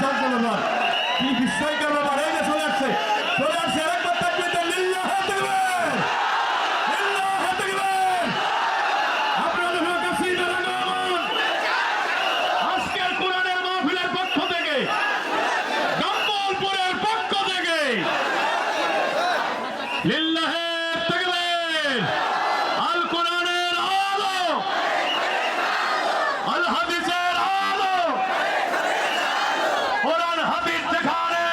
কি বিস্ময়কর ব্যাপার! এই যে চলে আসছে আরেকবার তাকবীর দেন, লিল্লাহি তাকবীর, লিল্লাহি তাকবীর। আপনাদের কাছে দাঁড়ান। আজকের কোরআনের মাহফিলের পক্ষ থেকে, কম্বলপুরের পক্ষ থেকে লিল্লাহি তাকবীর। আল কোরআনের আলো, আল হাদিসের আলো, কোরআন হাদিস যেখানে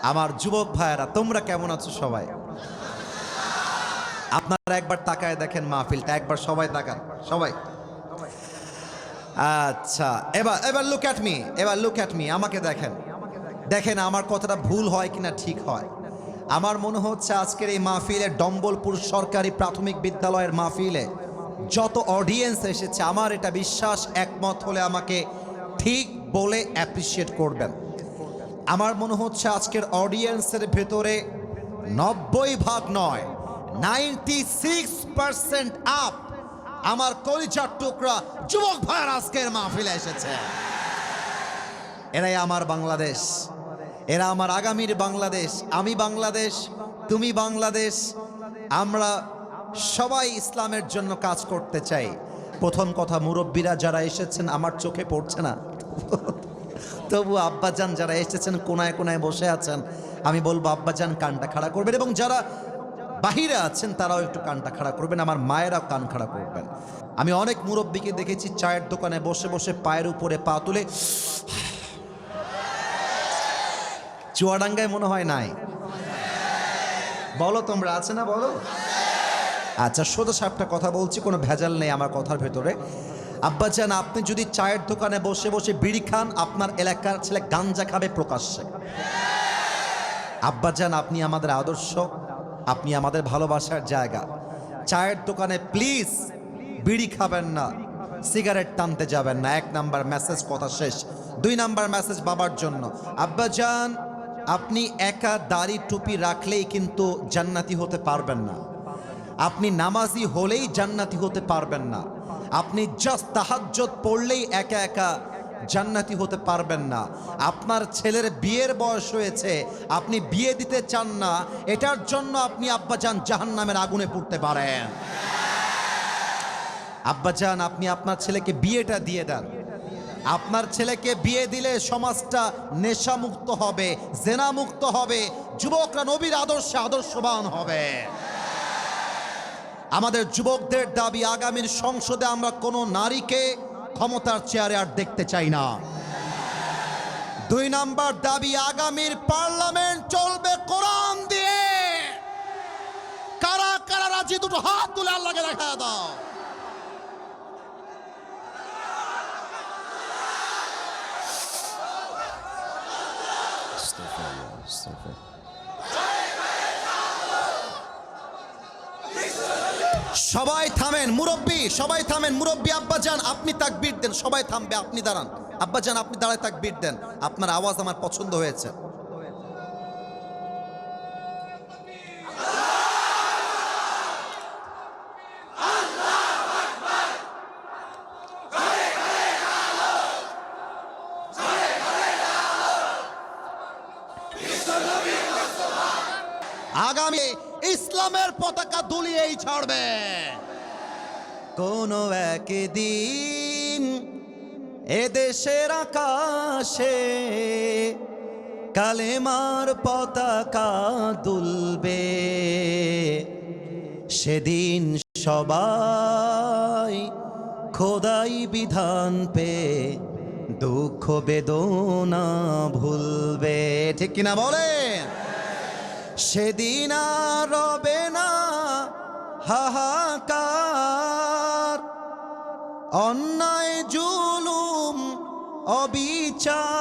আমার যুবক ভাইয়েরা, তোমরা কেমন আছো সবাই? আপনারা একবার তাকায় দেখেন মাহফিলটা, একবার সবাই তাকান, সবাই। আচ্ছা, এবার লুক অ্যাট মি, আমাকে দেখেন আমার কথাটা ভুল হয় কিনা ঠিক হয়। আমার মনে হচ্ছে আজকের এই মাহফিলে, ডম্বলপুর সরকারি প্রাথমিক বিদ্যালয়ের মাহফিলে যত অডিয়েন্স এসেছে, আমার এটা বিশ্বাস, একমত হলে আমাকে ঠিক বলে অ্যাপ্রিসিয়েট করবেন। আমার মনে হচ্ছে আজকের অডিয়েন্সের ভেতরে 90% নয়, 96% আপ আমার কলিজার টুকরা যুবক ভাইয়ের আজকের মাহফিলে এসেছে। এরাই আমার বাংলাদেশ, এরা আমার আগামীর বাংলাদেশ। আমি বাংলাদেশ, তুমি বাংলাদেশ, আমরা সবাই ইসলামের জন্য কাজ করতে চাই। প্রথম কথা, মুরব্বীরা যারা এসেছেন আমার চোখে পড়ছে না, তবু আব্বাজান যারা এসেছেন কোনায় কোনায় বসে আছেন, আমি বলবো আব্বাজান কানটা খাড়া করবেন, এবং যারা বাহিরে আছেন তারাও একটু কানটা খাড়া করবেন, আমার মায়েরাও কান খাড়া করবেন। আমি অনেক মুরব্বীকে দেখেছি চায়ের দোকানে বসে বসে পায়ের উপরে পা তুলে, চুয়াডাঙ্গায় মনে হয় নাই? বলো তোমরা, আছে না? বলো। আচ্ছা, সোজা সাপটা কথা বলছি, কোনো ভেজাল নেই আমার কথার ভেতরে। আব্বাজান, আপনি যদি চায়ের দোকানে বসে বসে বিড়ি খান, আপনার এলাকার ছেলে গাঞ্জা খাবে প্রকাশ্যে। আব্বাজান, আপনি আমাদের আদর্শ, আপনি আমাদের ভালোবাসার জায়গা। চায়ের দোকানে প্লিজ বিড়ি খাবেন না, সিগারেট টানতে যাবেন না। 1 নাম্বার মেসেজ, কথা শেষ। 2 নাম্বার মেসেজ বাবার জন্য। আব্বাজান, আপনি একা দাড়ি টুপি রাখলেই কিন্তু জান্নাতি হতে পারবেন না। আপনি নামাজি হলেই জান্নাতি হতে পারবেন না। আপনি জাস্ট তাহাজ্জুদ পড়লেই একা একা জান্নাতি হতে পারবেন না। আপনার ছেলের বিয়ের বয়স হয়েছে, আপনি বিয়ে দিতে চান না, এটার জন্য আপনি আব্বাজান জাহান্নামের আগুনে পড়তে পারেন। আব্বাজান, আপনি আপনার ছেলেকে বিয়েটা দিয়ে দেন। আপনার ছেলেকে বিয়ে দিলে সমাজটা নেশামুক্ত হবে, জেনামুক্ত হবে, যুবকরা নবীর আদর্শে আদর্শবান হবে। আমাদের যুবকদের দাবি, আগামীর সংসদে আমরা কোনো নারীকে ক্ষমতার চেয়ারে আর দেখতে চাই না। 2 নাম্বার দাবি, আগামীর পার্লামেন্ট চলবে কোরআন দিয়ে। কারা কারা রাজি, দুটো হাত তুলে আল্লাহকে দেখা দাও। সবাই থামেন, মুরব্বী সবাই থামেন। মুরব্বী আব্বাজান, আপনি তাকবীর দেন। সবাই থামবে, আপনি দাঁড়ান। আব্বাজান, আপনি দাঁড়ায় তাকবীর দেন। আপনার আওয়াজ আমার পছন্দ হয়েছে। আগামী ইসলামের পতাকা দুলিয়েই ছাড়বে। কোন একদিন এদেশের আকাশে কালেমার পতাকা দুলবে। সেদিন সবাই খোদাই বিধান পে দুঃখ বেদনা ভুলবে। ঠিক কিনা বলেন? সেদিন আর রবে না হাহাকার, অন্যায় জুলুম অবিচার,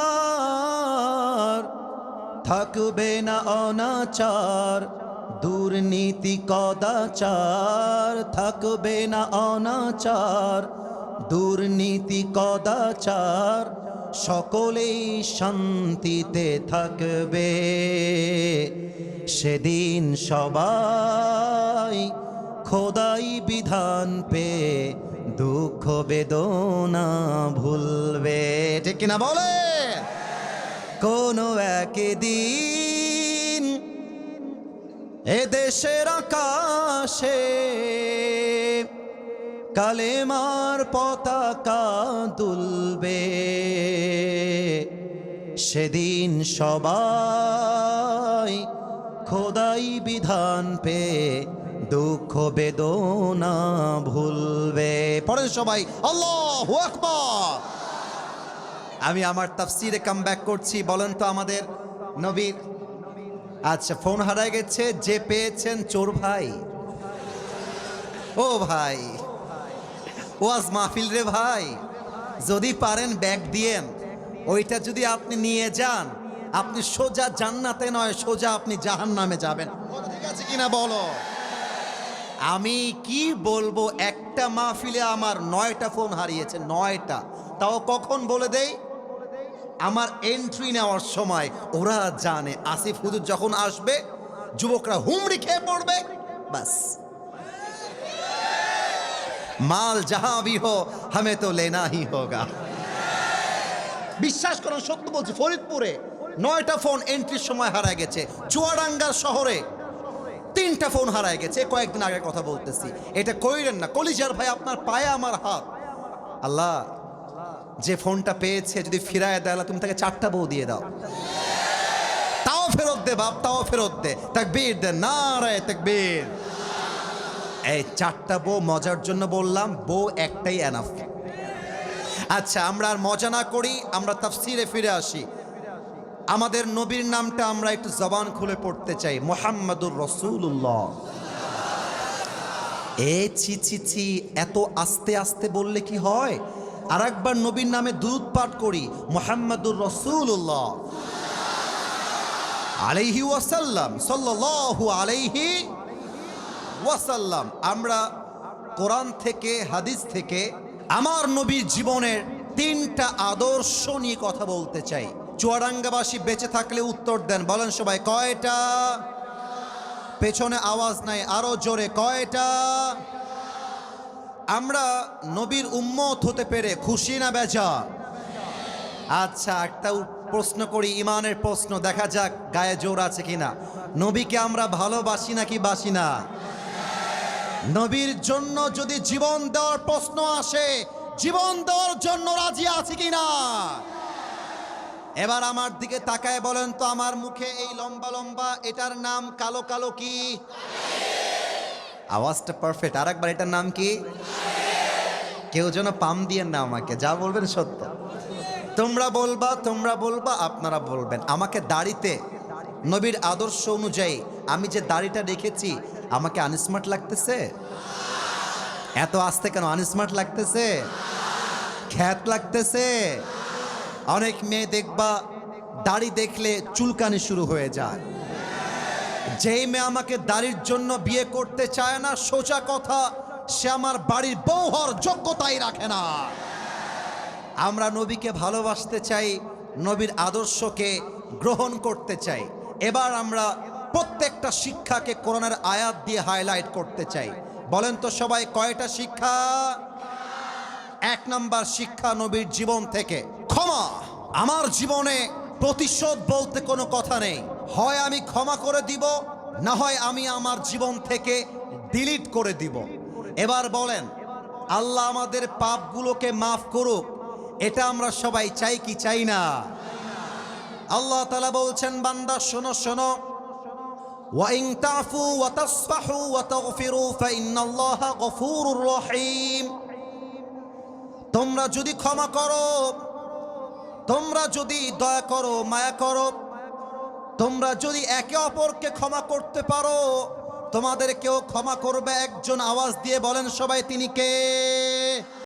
থাকবে না অনাচার, দুর্নীতি কদাচার, থাকবে না অনাচার, দুর্নীতি কদাচার। সকলেই শান্তিতে থাকবে। সেদিন সবাই খোদাই বিধান পে দুঃখ বেদনা ভুলবে। ঠিক কিনা বলে? কোনো একদিন এদেশের আকাশে কালেমার পতাকা দুলবে। সেদিন সবাই খোদাই বিধান পে দুঃখ বেদনা ভুলবে। পড়েন সবাই আল্লাহু আকবার। আমি আমার তাফসিরে কামব্যাক করছি। বলেন তো আমাদের নবীর, আচ্ছা ফোন হারায় গেছে, যে পেয়েছেন চোর ভাই। ও ভাই, ওয়াজ মাহফিল রে ভাই, যদি পারেন ব্যাগ দিয়েন, ওইটা যদি আপনি নিয়ে যান, আপনি সোজা জান্নাতে নয়, সোজা আপনি জাহান্নামে যাবেন। ঠিক আছে কিনা বলো? আমি কি বলবো, একটা মাহফিলে আমার 9টা ফোন হারিয়েছে, 9টা। তাও কখন বলে দেই? আমার এন্ট্রি নেওয়ার সময়। ওরা জানে আসিফ হুজুর যখন আসবে যুবকরা হুমড়ি খেয়ে পড়বে, বাস। মাল জাহাঁ ভি হো হামে তো লেনা হি হোগা। বিশ্বাস করুন, সত্য বলছি, ফরিদপুরে 9টা ফোন এন্ট্রির সময় হারায় গেছে। চুয়াডাঙ্গা শহরে 3টা ফোন হারায় গেছে, কয়েকদিন আগে কথা বলতেছি। এটা কইরেন না, কলিজার ভাই, আপনার পায়ে আমার হাত। আল্লাহ যে ফোনটা পেয়েছে যদি ফিরায় দেয়, তুমি তাকে 4টা বউ দিয়ে দাও। তাও ফেরত দে বাপ, তাও ফেরত দে। তাকবীর দে, নারায়ে তাকবীর। এই 4টা বউ মজার জন্য বললাম, বউ একটাই এনাফ। আচ্ছা, আমরা আর মজা না করি, আমরা তাফসিরে ফিরে আসি। আমাদের নবীর নামটা আমরা একটু জবান খুলে পড়তে চাই, মুহাম্মাদুর রাসূলুল্লাহ। ছি ছি ছি, এত আস্তে আস্তে বললে কি হয়? আর একবার নবীর নামে দুরূদ পাঠ করি, মুহাম্মাদুর রাসূলুল্লাহ আলাইহি ওয়াসাল্লাম, সাল্লাল্লাহু আলাইহি ওয়াসাল্লাম। আমরা কোরআন থেকে, হাদিস থেকে আমার নবীর জীবনের 3টা আদর্শ নিয়ে কথা বলতে চাই। চুয়াডাঙ্গাবাসী বেঁচে থাকলে উত্তর দেন, বলেন সবাই কয়টা? পেছনে আওয়াজ নাই, আরো জোরে, কয়টা? আমরা নবীর উম্মত হতে পেরে খুশি না বেজার? আচ্ছা, একটা প্রশ্ন করি, ইমানের প্রশ্ন, দেখা যাক গায়ে জোর আছে কিনা। নবীকে আমরা ভালোবাসি নাকি বাসি না? নবীর জন্য যদি জীবন দেওয়ার প্রশ্ন আসে, জীবন দেওয়ার জন্য রাজি আছে কিনা? এবার আমার দিকে তাকায় বলেন তো, আমার মুখে এই লম্বা লম্বা, এটার নাম কালো কালো কি? আওয়াজটা পারফেক্ট, আর একবার, এটার নাম কি? কেউ যেন পাম দিয়েন না আমাকে, যা বলবেন সত্য। তোমরা বলবা, তোমরা বলবা, আপনারা বলবেন। আমাকে দাড়িতে নবীর আদর্শ অনুযায়ী আমি যে দাড়িটা রেখেছি, আমাকে আনস্মার্ট লাগতেছে? এত আস্তে কেন? আনস্মার্ট লাগতেছে? খ্যাত লাগতেছে? অনেক মেয়ে দেখবা দাড়ি দেখলে চুলকানি শুরু হয়ে যায়। যেই মেয়ে আমাকে দাড়ির জন্য বিয়ে করতে চায় না, সোজা কথা, সে আমার বাড়ির বউ হওয়ার যোগ্যতাই রাখে না। আমরা নবীকে ভালোবাসতে চাই, নবীর আদর্শকে গ্রহণ করতে চাই। এবার আমরা প্রত্যেকটা শিক্ষাকে কোরআনের আয়াত দিয়ে হাইলাইট করতে চাই। বলেন তো সবাই কয়টা শিক্ষা? 1 নাম্বার শিক্ষা নবীর জীবন থেকে ক্ষমা। আমার জীবনে প্রতিশোধ বলতে কোনো কথা নেই। হয় আমি ক্ষমা করে দিব, না হয় আমি আমার জীবন থেকে ডিলিট করে দিব। এবার বলেন, আল্লাহ আমাদের পাপগুলোকে মাফ করুক, এটা আমরা সবাই চাই কি চাই না? আল্লাহ তাআলা বলছেন, বান্দা শোনো শোনো, ওয়া ইন তাফু ওয়া তাসফাহু ওয়া তাগফিরু ফাইন্নাল্লাহা গফুরুর রহিম। তোমরা যদি ক্ষমা করো, তোমরা যদি দয়া করো, মায়া করো, তোমরা যদি একে অপরকে ক্ষমা করতে পারো, তোমাদেরকেও ক্ষমা করবে একজন। আওয়াজ দিয়ে বলেন সবাই, তিনি কে?